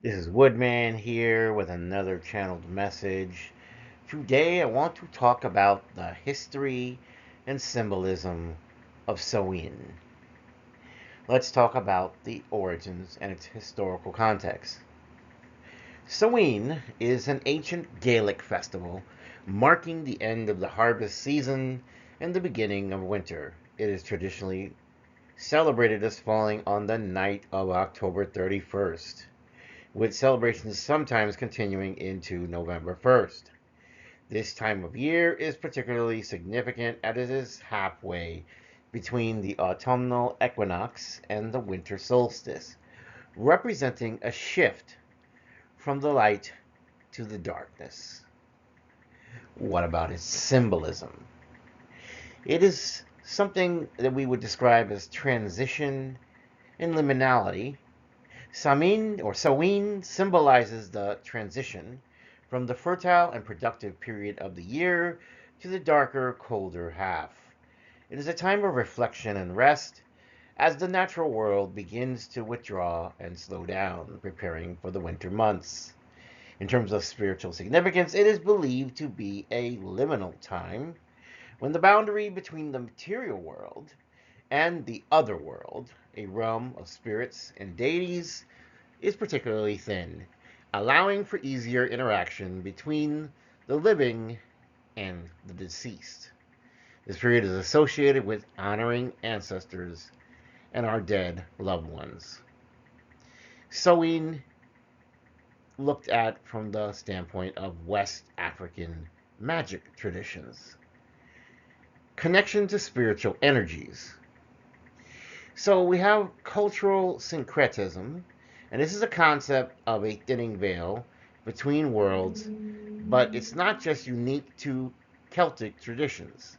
This is Woodman here with another channeled message. Today I want to talk about the history and symbolism of Samhain. Let's talk about the origins and its historical context. Samhain is an ancient Gaelic festival marking the end of the harvest season and the beginning of winter. It is traditionally celebrated as falling on the night of October 31st, with celebrations sometimes continuing into November 1st. This time of year is particularly significant as it is halfway between the autumnal equinox and the winter solstice, representing a shift from the light to the darkness. What about its symbolism? It is something that we would describe as transition and liminality. Samin or Samhain symbolizes the transition from the fertile and productive period of the year to the darker, colder half. It is a time of reflection and rest as the natural world begins to withdraw and slow down, preparing for the winter months. In terms of spiritual significance, it is believed to be a liminal time when the boundary between the material world and the other world, a realm of spirits and deities, is particularly thin, allowing for easier interaction between the living and the deceased. This period is associated with honoring ancestors and our dead loved ones. Sewing looked at from the standpoint of West African magic traditions. Connection to spiritual energies. So we have cultural syncretism, and this is a concept of a thinning veil between worlds, but it's not just unique to Celtic traditions.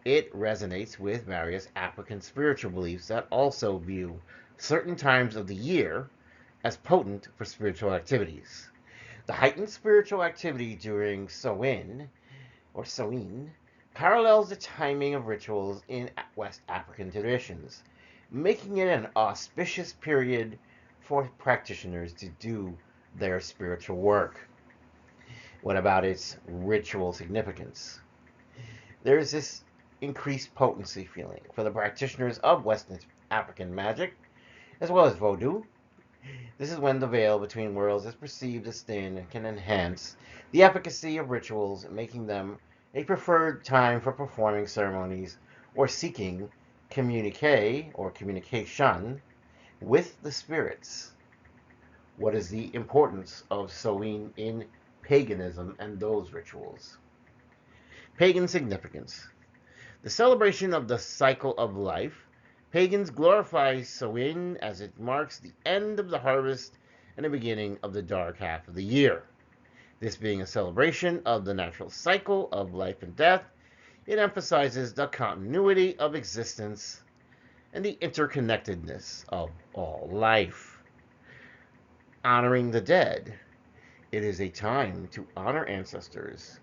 It resonates with various African spiritual beliefs that also view certain times of the year as potent for spiritual activities. The heightened spiritual activity during Samhain parallels the timing of rituals in West African traditions, making it an auspicious period for practitioners to do their spiritual work. What about its ritual significance? There's this increased potency feeling for the practitioners of West African magic, as well as Voodoo. This is when the veil between worlds is perceived as thin and can enhance the efficacy of rituals, making them a preferred time for performing ceremonies or seeking communication with the spirits. What is the importance of sowing in paganism and those rituals? Pagan significance. The celebration of the cycle of life. Pagans glorify Samhain as it marks the end of the harvest and the beginning of the dark half of the year. This being a celebration of the natural cycle of life and death, it emphasizes the continuity of existence and the interconnectedness of all life. Honoring the dead. It is a time to honor ancestors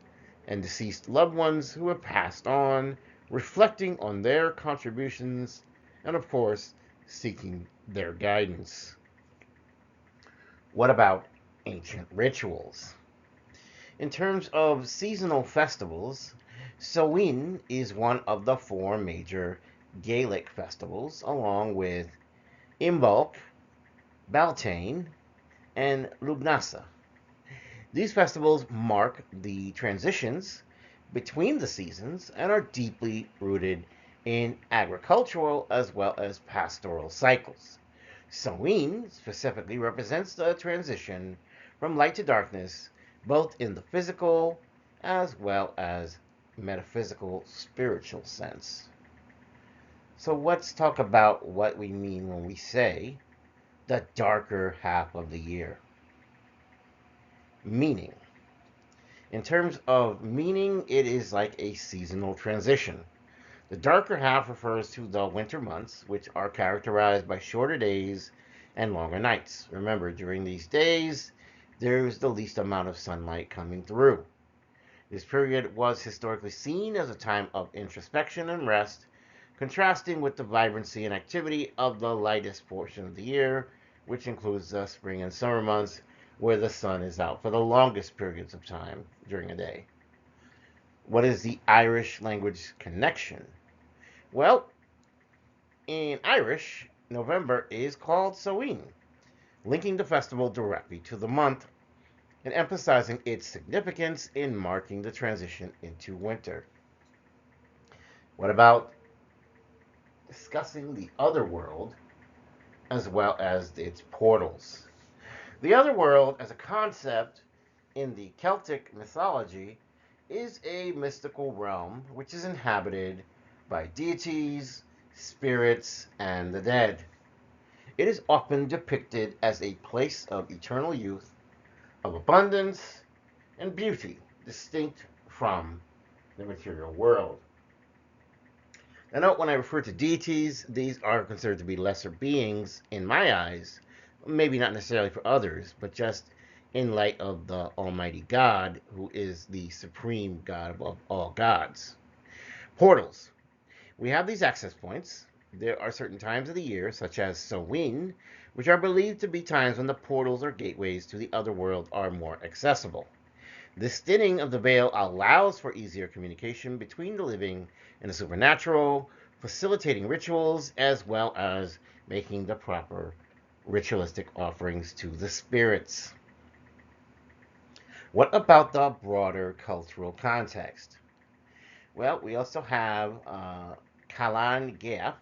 and deceased loved ones who have passed on, reflecting on their contributions and, of course, seeking their guidance. What about ancient rituals? In terms of seasonal festivals, Samhain is one of the four major Gaelic festivals, along with Imbolc, Beltane, and Lugnasa. These festivals mark the transitions between the seasons and are deeply rooted in agricultural as well as pastoral cycles. Samhain specifically represents the transition from light to darkness, both in the physical as well as metaphysical spiritual sense. So let's talk about what we mean when we say the darker half of the year. Meaning. In terms of meaning, it is like a seasonal transition. The darker half refers to the winter months, which are characterized by shorter days and longer nights. Remember, during these days, there's the least amount of sunlight coming through. This period was historically seen as a time of introspection and rest, contrasting with the vibrancy and activity of the lightest portion of the year, which includes the spring and summer months, where the sun is out for the longest periods of time during a day. What is the Irish language connection? Well, in Irish, November is called Samhain, linking the festival directly to the month and emphasizing its significance in marking the transition into winter. What about discussing the Otherworld as well as its portals? The Otherworld, as a concept in the Celtic mythology, is a mystical realm which is inhabited by deities, spirits, and the dead. It is often depicted as a place of eternal youth, of abundance, and beauty, distinct from the material world. Now, note when I refer to deities, these are considered to be lesser beings in my eyes, maybe not necessarily for others, but just in light of the Almighty God, who is the supreme God above all gods. Portals. We have these access points. There are certain times of the year, such as Samhain, which are believed to be times when the portals or gateways to the other world are more accessible. This thinning of the veil allows for easier communication between the living and the supernatural, facilitating rituals as well as making the proper ritualistic offerings to the spirits. What about the broader cultural context? Well, we also have Calan Gaeaf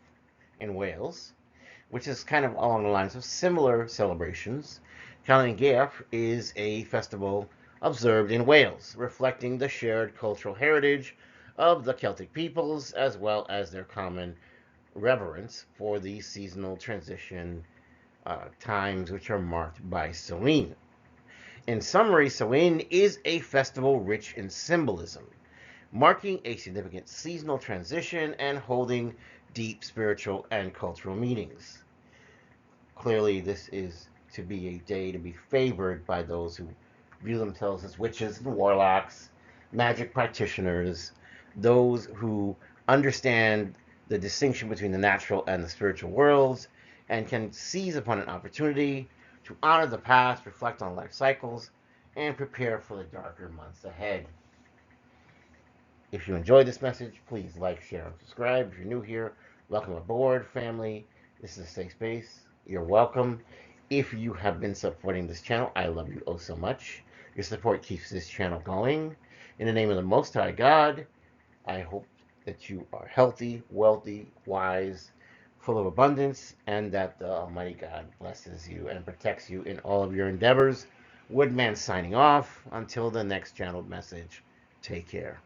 in Wales, which is kind of along the lines of similar celebrations. Calan Gaeaf is a festival observed in Wales, reflecting the shared cultural heritage of the Celtic peoples as well as their common reverence for the seasonal transition times which are marked by Samhain. In summary, Samhain is a festival rich in symbolism, marking a significant seasonal transition and holding deep spiritual and cultural meanings. Clearly, this is to be a day to be favored by those who view themselves as witches and warlocks, magic practitioners, those who understand the distinction between the natural and the spiritual worlds, and can seize upon an opportunity to honor the past, reflect on life cycles, and prepare for the darker months ahead. If you enjoyed this message, please like, share, and subscribe. If you're new here, welcome aboard, family. This is a safe space. You're welcome. If you have been supporting this channel, I love you oh so much. Your support keeps this channel going. In the name of the Most High God, I hope that you are healthy, wealthy, wise, full of abundance, and that the Almighty God blesses you and protects you in all of your endeavors. Woodman signing off. Until the next channeled message, take care.